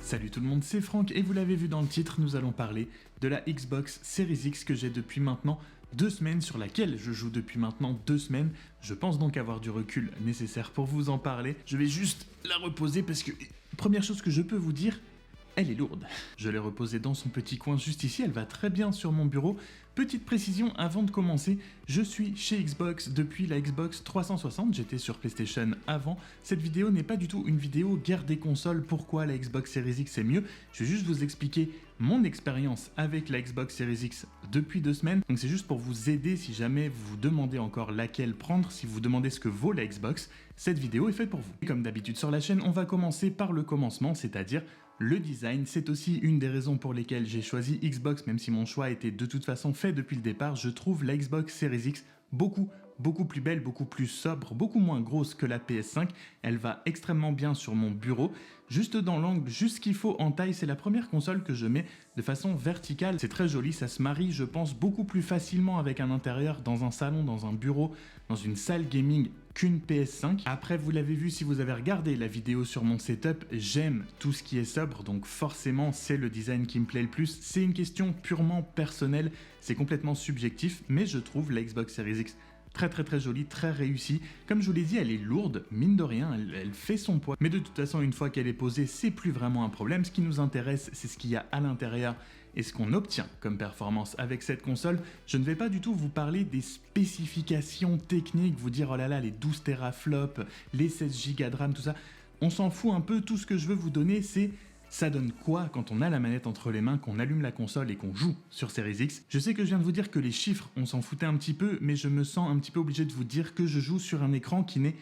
Salut tout le monde, c'est Franck et vous l'avez vu dans le titre, nous allons parler de la Xbox Series X que j'ai depuis maintenant 2 semaines, sur laquelle je joue depuis maintenant 2 semaines. Je pense donc avoir du recul nécessaire pour vous en parler. Je vais juste la reposer parce que, première chose que je peux vous dire, elle est lourde. Je l'ai reposée dans son petit coin juste ici, elle va très bien sur mon bureau. Petite précision avant de commencer, je suis chez Xbox depuis la Xbox 360, j'étais sur PlayStation avant. Cette vidéo n'est pas du tout une vidéo guerre des consoles, pourquoi la Xbox Series X est mieux. Je vais juste vous expliquer mon expérience avec la Xbox Series X depuis 2 semaines. Donc c'est juste pour vous aider si jamais vous vous demandez encore laquelle prendre, si vous vous demandez ce que vaut la Xbox, cette vidéo est faite pour vous. Et comme d'habitude sur la chaîne, on va commencer par le commencement, c'est-à-dire le design. C'est aussi une des raisons pour lesquelles j'ai choisi Xbox, même si mon choix était de toute façon fait depuis le départ. Je trouve la Xbox Series X beaucoup plus belle, beaucoup plus sobre, beaucoup moins grosse que la PS5. Elle va extrêmement bien sur mon bureau, juste dans l'angle, juste ce qu'il faut en taille. C'est la première console que je mets de façon verticale. C'est très joli, ça se marie, je pense, beaucoup plus facilement avec un intérieur dans un salon, dans un bureau, dans une salle gaming qu'une PS5. Après, vous l'avez vu si vous avez regardé la vidéo sur mon setup, j'aime tout ce qui est sobre, donc forcément c'est le design qui me plaît le plus. C'est une question purement personnelle, c'est complètement subjectif, mais je trouve la Xbox Series X très jolie, très réussie. Comme je vous l'ai dit, elle est lourde, mine de rien, elle fait son poids. Mais de toute façon, une fois qu'elle est posée, c'est plus vraiment un problème. Ce qui nous intéresse, c'est ce qu'il y a à l'intérieur et ce qu'on obtient comme performance avec cette console. Je ne vais pas du tout vous parler des spécifications techniques, vous dire oh là là, les 12 teraflops, les 16 Go de RAM, tout ça. On s'en fout un peu, tout ce que je veux vous donner, c'est ça donne quoi quand on a la manette entre les mains, qu'on allume la console et qu'on joue sur Series X. Je sais que je viens de vous dire que les chiffres, on s'en foutait un petit peu, mais je me sens un petit peu obligé de vous dire que je joue sur un écran qui n'est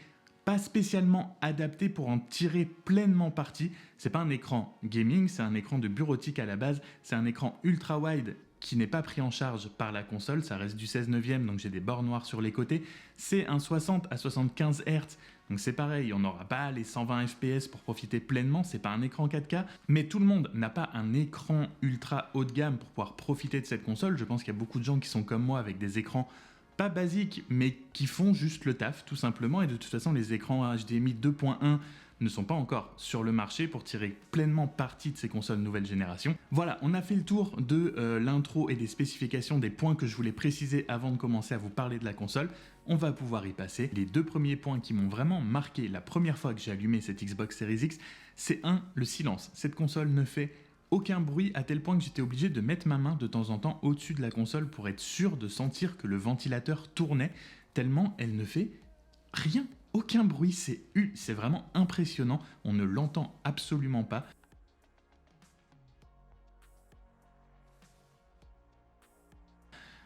pas spécialement adapté pour en tirer pleinement parti. C'est pas un écran gaming, c'est un écran de bureautique à la base, c'est un écran ultra wide qui n'est pas pris en charge par la console, ça reste du 16/9, donc j'ai des bords noirs sur les côtés. C'est un 60 à 75 Hz, donc c'est pareil, on n'aura pas les 120 FPS pour profiter pleinement, c'est pas un écran 4K, mais tout le monde n'a pas un écran ultra haut de gamme pour pouvoir profiter de cette console. Je pense qu'il y a beaucoup de gens qui sont comme moi avec des écrans pas basiques, mais qui font juste le taf, tout simplement, et de toute façon, les écrans HDMI 2.1 ne sont pas encore sur le marché pour tirer pleinement parti de ces consoles nouvelle génération. Voilà, on a fait le tour de l'intro et des spécifications, des points que je voulais préciser avant de commencer à vous parler de la console. On va pouvoir y passer. Les 2 premiers points qui m'ont vraiment marqué la première fois que j'ai allumé cette Xbox Series X, c'est le silence. Cette console ne fait aucun bruit, à tel point que j'étais obligé de mettre ma main de temps en temps au-dessus de la console pour être sûr de sentir que le ventilateur tournait, tellement elle ne fait rien. Aucun bruit, c'est vraiment impressionnant, on ne l'entend absolument pas.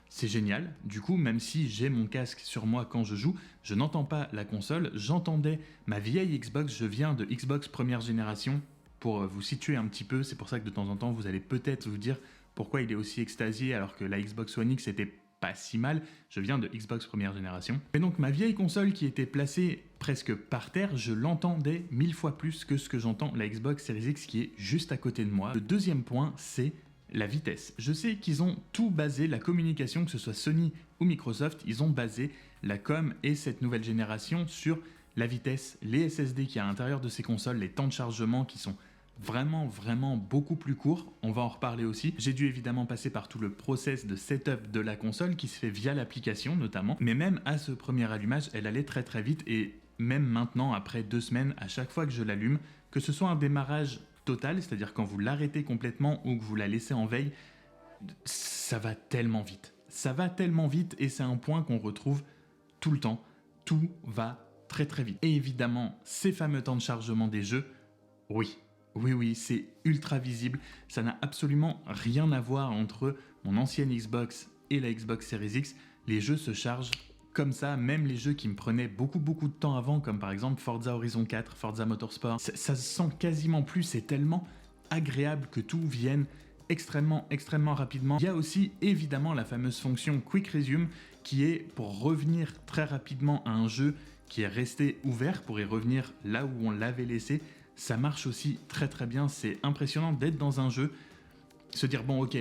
C'est génial, du coup, même si j'ai mon casque sur moi quand je joue, je n'entends pas la console, j'entendais ma vieille Xbox, je viens de Xbox première génération, pour vous situer un petit peu, c'est pour ça que de temps en temps, vous allez peut-être vous dire pourquoi il est aussi extasié alors que la Xbox One X était pas si mal, je viens de Xbox première génération. Mais donc ma vieille console qui était placée presque par terre, je l'entendais 1000 fois plus que ce que j'entends la Xbox Series X qui est juste à côté de moi. Le deuxième point, c'est la vitesse. Je sais qu'ils ont tout basé, la communication, que ce soit Sony ou Microsoft, ils ont basé la com et cette nouvelle génération sur la vitesse, les SSD qu'il y a à l'intérieur de ces consoles, les temps de chargement qui sont vraiment beaucoup plus court, on va en reparler aussi. J'ai dû évidemment passer par tout le process de setup de la console qui se fait via l'application notamment, mais même à ce premier allumage, elle allait très vite et même maintenant, après 2 semaines, à chaque fois que je l'allume, que ce soit un démarrage total, c'est-à-dire quand vous l'arrêtez complètement ou que vous la laissez en veille, ça va tellement vite. Ça va tellement vite et c'est un point qu'on retrouve tout le temps. Tout va très vite. Et évidemment, ces fameux temps de chargement des jeux, oui, c'est ultra visible. Ça n'a absolument rien à voir entre mon ancienne Xbox et la Xbox Series X. Les jeux se chargent comme ça, même les jeux qui me prenaient beaucoup de temps avant, comme par exemple Forza Horizon 4, Forza Motorsport, ça se sent quasiment plus, c'est tellement agréable que tout vienne extrêmement rapidement. Il y a aussi évidemment la fameuse fonction Quick Resume qui est pour revenir très rapidement à un jeu qui est resté ouvert, pour y revenir là où on l'avait laissé. Ça marche aussi très bien, c'est impressionnant d'être dans un jeu, se dire bon ok,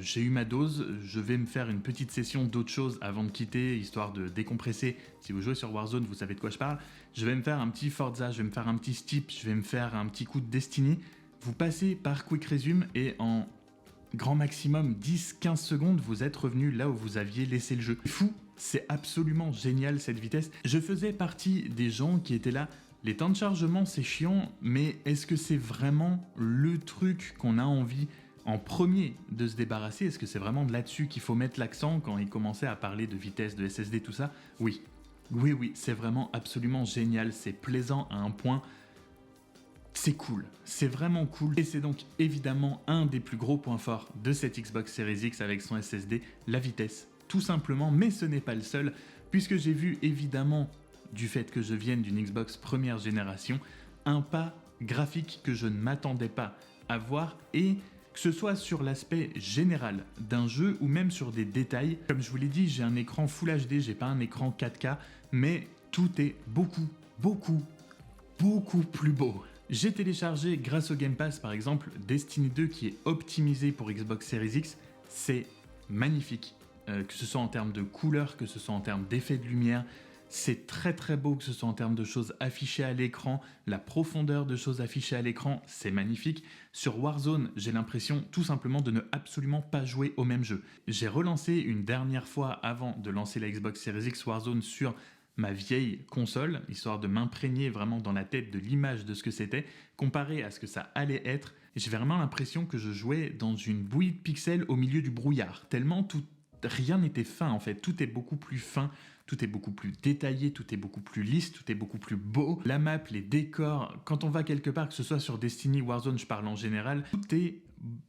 j'ai eu ma dose, je vais me faire une petite session d'autre chose avant de quitter, histoire de décompresser. Si vous jouez sur Warzone, vous savez de quoi je parle. Je vais me faire un petit Forza, je vais me faire un petit Steep, je vais me faire un petit coup de Destiny. Vous passez par Quick Resume et en grand maximum 10-15 secondes, vous êtes revenu là où vous aviez laissé le jeu. C'est fou, c'est absolument génial cette vitesse. Je faisais partie des gens qui étaient là. Les temps de chargement, c'est chiant, mais est-ce que c'est vraiment le truc qu'on a envie en premier de se débarrasser? Est-ce que c'est vraiment là-dessus qu'il faut mettre l'accent quand il commençait à parler de vitesse, de SSD, tout ça? Oui. Oui, c'est vraiment absolument génial, c'est plaisant à un point. C'est cool, c'est vraiment cool. Et c'est donc évidemment un des plus gros points forts de cette Xbox Series X avec son SSD, la vitesse, tout simplement. Mais ce n'est pas le seul, puisque j'ai vu évidemment, du fait que je vienne d'une Xbox première génération, un pas graphique que je ne m'attendais pas à voir, et que ce soit sur l'aspect général d'un jeu ou même sur des détails. Comme je vous l'ai dit, j'ai un écran Full HD, j'ai pas un écran 4K, mais tout est beaucoup plus beau. J'ai téléchargé grâce au Game Pass par exemple Destiny 2 qui est optimisé pour Xbox Series X, c'est magnifique, que ce soit en termes de couleurs, que ce soit en termes d'effets de lumière, c'est très beau, que ce soit en termes de choses affichées à l'écran, la profondeur de choses affichées à l'écran, c'est magnifique. Sur Warzone, j'ai l'impression tout simplement de ne absolument pas jouer au même jeu. J'ai relancé une dernière fois avant de lancer la Xbox Series X Warzone sur ma vieille console, histoire de m'imprégner vraiment dans la tête de l'image de ce que c'était, comparé à ce que ça allait être. J'ai vraiment l'impression que je jouais dans une bouillie de pixels au milieu du brouillard, tellement rien n'était fin en fait, tout est beaucoup plus fin, tout est beaucoup plus détaillé, tout est beaucoup plus lisse, tout est beaucoup plus beau. La map, les décors, quand on va quelque part, que ce soit sur Destiny, Warzone, je parle en général, tout est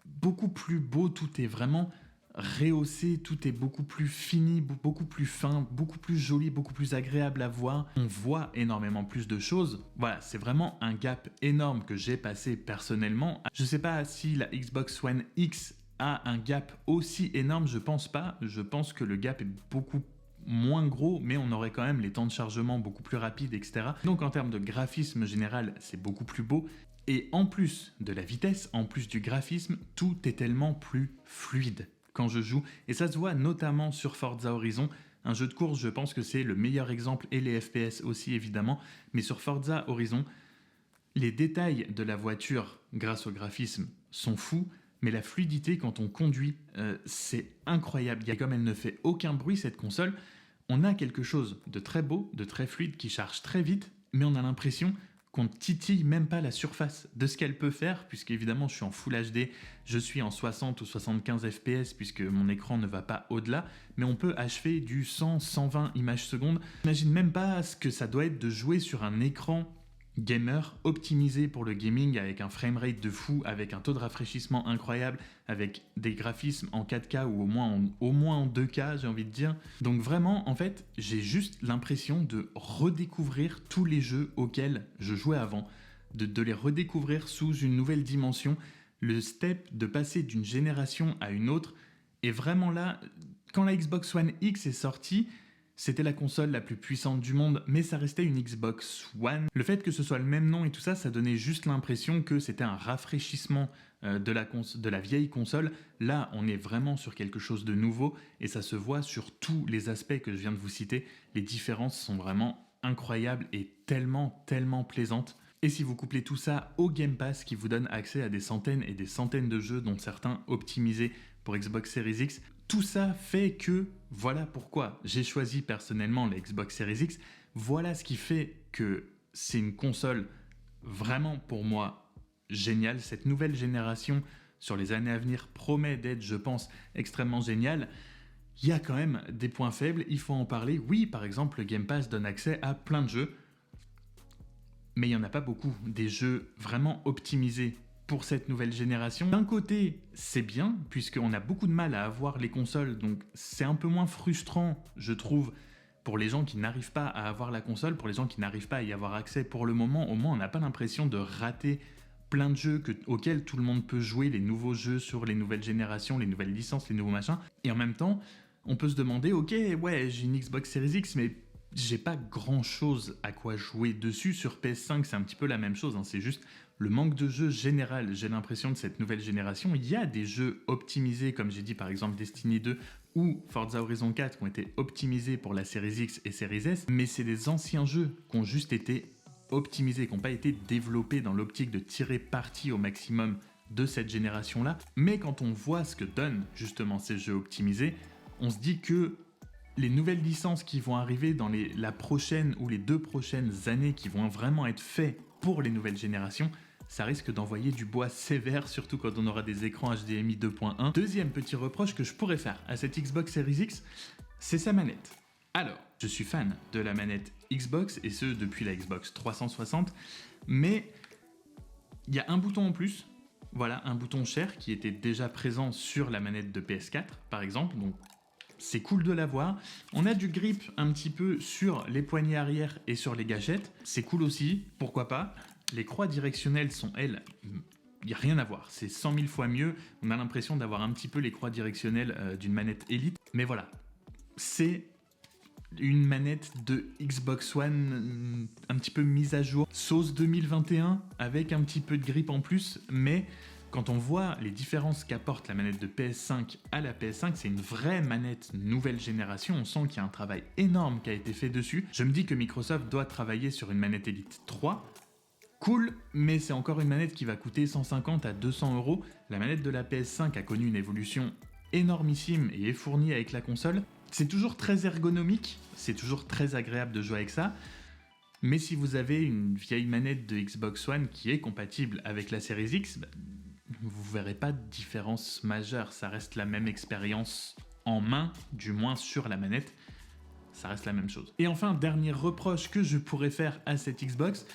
beaucoup plus beau, tout est vraiment rehaussé, tout est beaucoup plus fini, beaucoup plus fin, beaucoup plus joli, beaucoup plus agréable à voir. On voit énormément plus de choses. Voilà, c'est vraiment un gap énorme que j'ai passé personnellement. Je sais pas si la Xbox One X a un gap aussi énorme, je pense pas. Je pense que le gap est beaucoup moins gros, mais on aurait quand même les temps de chargement beaucoup plus rapides, etc. Donc en termes de graphisme général, c'est beaucoup plus beau. Et en plus de la vitesse, en plus du graphisme, tout est tellement plus fluide quand je joue, et ça se voit notamment sur Forza Horizon, un jeu de course, je pense que c'est le meilleur exemple, et les FPS aussi évidemment, mais sur Forza Horizon, les détails de la voiture grâce au graphisme sont fous, mais la fluidité quand on conduit, c'est incroyable. Comme elle ne fait aucun bruit cette console, on a quelque chose de très beau, de très fluide, qui charge très vite, mais on a l'impression qu'on ne titille même pas la surface de ce qu'elle peut faire, puisque évidemment je suis en Full HD, je suis en 60 ou 75 FPS, puisque mon écran ne va pas au-delà, mais on peut achever du 100-120 images secondes. J'imagine même pas ce que ça doit être de jouer sur un écran gamer optimisé pour le gaming, avec un framerate de fou, avec un taux de rafraîchissement incroyable, avec des graphismes en 4K ou au moins en 2K, j'ai envie de dire. Donc vraiment, en fait, j'ai juste l'impression de redécouvrir tous les jeux auxquels je jouais avant, de les redécouvrir sous une nouvelle dimension. Le step de passer d'une génération à une autre est vraiment là. Quand la Xbox One X est sortie, c'était la console la plus puissante du monde, mais ça restait une Xbox One. Le fait que ce soit le même nom et tout ça, ça donnait juste l'impression que c'était un rafraîchissement de la vieille console. Là, on est vraiment sur quelque chose de nouveau, et ça se voit sur tous les aspects que je viens de vous citer. Les différences sont vraiment incroyables et tellement plaisantes. Et si vous couplez tout ça au Game Pass qui vous donne accès à des centaines et des centaines de jeux, dont certains optimisés pour Xbox Series X, tout ça fait que, voilà pourquoi j'ai choisi personnellement la Xbox Series X, voilà ce qui fait que c'est une console vraiment pour moi géniale. Cette nouvelle génération sur les années à venir promet d'être, je pense, extrêmement géniale. Il y a quand même des points faibles, il faut en parler. Oui, par exemple, le Game Pass donne accès à plein de jeux, mais il n'y en a pas beaucoup, des jeux vraiment optimisés pour cette nouvelle génération. D'un côté, c'est bien, puisqu'on a beaucoup de mal à avoir les consoles, donc c'est un peu moins frustrant, je trouve, pour les gens qui n'arrivent pas à avoir la console, pour les gens qui n'arrivent pas à y avoir accès pour le moment. Au moins, on n'a pas l'impression de rater plein de jeux auxquels tout le monde peut jouer, les nouveaux jeux sur les nouvelles générations, les nouvelles licences, les nouveaux machins. Et en même temps, on peut se demander, ok, ouais, j'ai une Xbox Series X, mais j'ai pas grand chose à quoi jouer dessus. Sur PS5, c'est un petit peu la même chose, hein. C'est juste le manque de jeux général, j'ai l'impression, de cette nouvelle génération. Il y a des jeux optimisés, comme j'ai dit, par exemple Destiny 2 ou Forza Horizon 4, qui ont été optimisés pour la Series X et Series S, mais c'est des anciens jeux qui ont juste été optimisés, qui n'ont pas été développés dans l'optique de tirer parti au maximum de cette génération-là. Mais quand on voit ce que donnent justement ces jeux optimisés, on se dit que les nouvelles licences qui vont arriver dans la prochaine ou les 2 prochaines années, qui vont vraiment être faits pour les nouvelles générations, ça risque d'envoyer du bois sévère, surtout quand on aura des écrans HDMI 2.1. Deuxième petit reproche que je pourrais faire à cette Xbox Series X, c'est sa manette. Alors, je suis fan de la manette Xbox, et ce depuis la Xbox 360, mais il y a un bouton en plus, voilà, un bouton Share qui était déjà présent sur la manette de PS4 par exemple, donc c'est cool de l'avoir. On a du grip un petit peu sur les poignées arrière et sur les gâchettes, c'est cool aussi, pourquoi pas. Les croix directionnelles sont, elles, il n'y a rien à voir, c'est 100 000 fois mieux. On a l'impression d'avoir un petit peu les croix directionnelles d'une manette Elite, mais voilà, c'est une manette de Xbox One un petit peu mise à jour, sauce 2021, avec un petit peu de grip en plus, mais quand on voit les différences qu'apporte la manette de PS5 à la PS5, c'est une vraie manette nouvelle génération, on sent qu'il y a un travail énorme qui a été fait dessus. Je me dis que Microsoft doit travailler sur une manette Elite 3, cool, mais c'est encore une manette qui va coûter 150 à 200 €. La manette de la PS5 a connu une évolution énormissime et est fournie avec la console. C'est toujours très ergonomique, c'est toujours très agréable de jouer avec ça, mais si vous avez une vieille manette de Xbox One qui est compatible avec la Series X, vous verrez pas de différence majeure, ça reste la même expérience en main, du moins sur la manette, ça reste la même chose. Et enfin, dernier reproche que je pourrais faire à cette Xbox,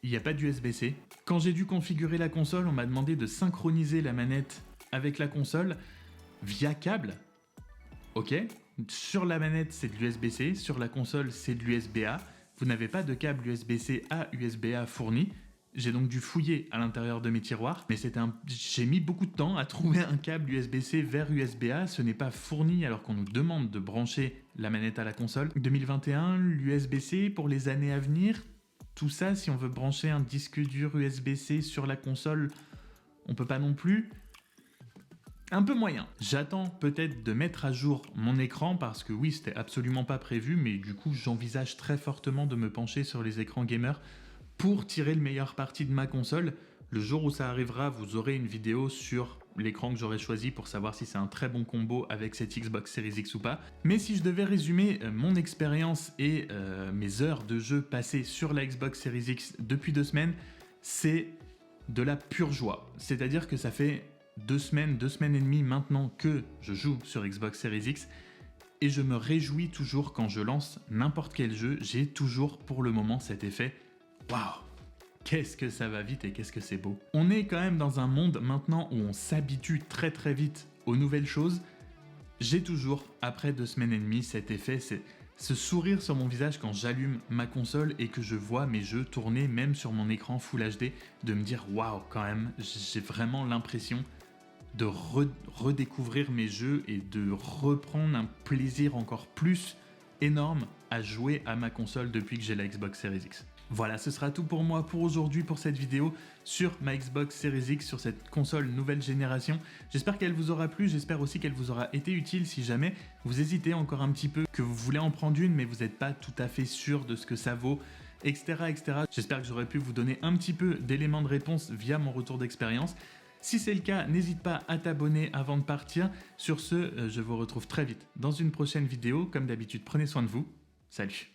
il n'y a pas d'USB-C. Quand j'ai dû configurer la console, on m'a demandé de synchroniser la manette avec la console via câble. Ok, sur la manette c'est de l'USB-C, sur la console c'est de l'USB-A. Vous n'avez pas de câble USB-C à USB-A fourni. J'ai donc dû fouiller à l'intérieur de mes tiroirs, mais j'ai mis beaucoup de temps à trouver un câble USB-C vers USB-A. Ce n'est pas fourni alors qu'on nous demande de brancher la manette à la console. 2021, l'USB-C pour les années à venir, tout ça, si on veut brancher un disque dur USB-C sur la console, on peut pas non plus. Un peu moyen. J'attends peut-être de mettre à jour mon écran parce que oui, c'était absolument pas prévu, mais du coup, j'envisage très fortement de me pencher sur les écrans gamer pour tirer le meilleur parti de ma console. Le jour où ça arrivera, vous aurez une vidéo sur l'écran que j'aurais choisi pour savoir si c'est un très bon combo avec cette Xbox Series X ou pas. Mais si je devais résumer mon expérience et mes heures de jeu passées sur la Xbox Series X depuis 2 semaines, c'est de la pure joie. C'est-à-dire que ça fait 2 semaines et demie maintenant que je joue sur Xbox Series X et je me réjouis toujours quand je lance n'importe quel jeu. J'ai toujours pour le moment cet effet « Waouh !» Qu'est-ce que ça va vite et qu'est-ce que c'est beau. On est quand même dans un monde maintenant où on s'habitue très très vite aux nouvelles choses. J'ai toujours, après 2 semaines et demie, cet effet, c'est ce sourire sur mon visage quand j'allume ma console et que je vois mes jeux tourner même sur mon écran Full HD, de me dire waouh, quand même, j'ai vraiment l'impression de redécouvrir mes jeux et de reprendre un plaisir encore plus énorme à jouer à ma console depuis que j'ai la Xbox Series X. Voilà, ce sera tout pour moi pour aujourd'hui, pour cette vidéo sur ma Xbox Series X, sur cette console nouvelle génération. J'espère qu'elle vous aura plu, j'espère aussi qu'elle vous aura été utile si jamais vous hésitez encore un petit peu, que vous voulez en prendre une mais vous n'êtes pas tout à fait sûr de ce que ça vaut, etc. etc. J'espère que j'aurai pu vous donner un petit peu d'éléments de réponse via mon retour d'expérience. Si c'est le cas, n'hésite pas à t'abonner avant de partir. Sur ce, je vous retrouve très vite dans une prochaine vidéo. Comme d'habitude, prenez soin de vous. Salut!